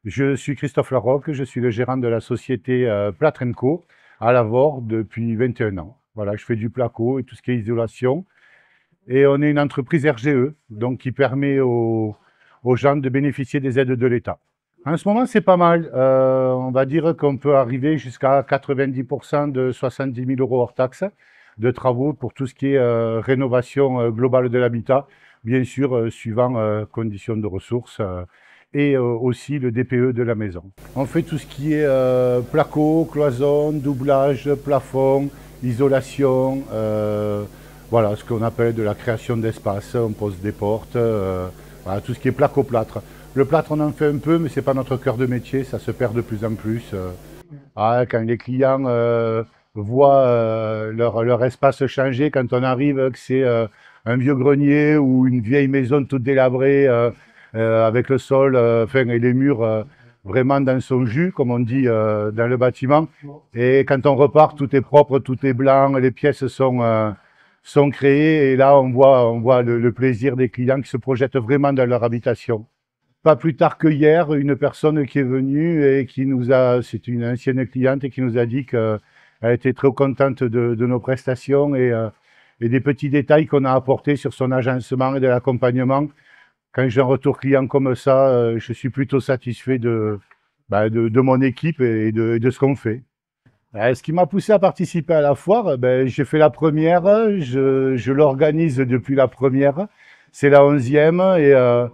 Je suis Christophe Larocque, je suis le gérant de la société Plâtre & Co à Lavore depuis 21 ans. Voilà, je fais du placo et tout ce qui est isolation. Et on est une entreprise RGE, donc qui permet aux gens de bénéficier des aides de l'État. En ce moment, c'est pas mal. On va dire qu'on peut arriver jusqu'à 90% de 70 000 euros hors taxe de travaux pour tout ce qui est rénovation globale de l'habitat, bien sûr, suivant conditions de ressources et aussi le DPE de la maison. On fait tout ce qui est placo, cloison, doublage, plafond, isolation, voilà, ce qu'on appelle de la création d'espace. On pose des portes, voilà, tout ce qui est placo-plâtre. Le plâtre, on en fait un peu, mais ce n'est pas notre cœur de métier, ça se perd de plus en plus. Ah, quand les clients voient leur espace changer, quand on arrive, que c'est un vieux grenier ou une vieille maison toute délabrée, avec le sol enfin, et les murs vraiment dans son jus, comme on dit dans le bâtiment. Et quand on repart, tout est propre, tout est blanc, les pièces sont créées. Et là, on voit le plaisir des clients qui se projettent vraiment dans leur habitation. Pas plus tard que hier, une personne qui est venue et qui nous a, c'est une ancienne cliente, et qui nous a dit qu'elle était très contente de nos prestations et des petits détails qu'on a apportés sur son agencement et de l'accompagnement. Quand j'ai un retour client comme ça, je suis plutôt satisfait de mon équipe et de ce qu'on fait. Ce qui m'a poussé à participer à la foire, j'ai fait la première, je l'organise depuis la première, c'est la 11e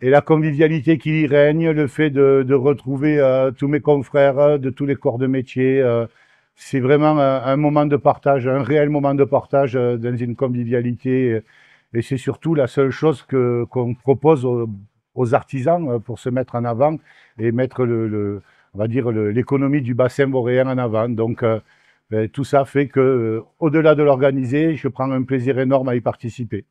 et la convivialité qui y règne, le fait de retrouver tous mes confrères de tous les corps de métier, c'est vraiment un moment de partage, un réel moment de partage dans une convivialité. Et c'est surtout la seule chose qu'on propose aux artisans pour se mettre en avant et mettre on va dire l'économie du bassin vauréen en avant. Donc tout ça fait que, au-delà de l'organiser, je prends un plaisir énorme à y participer.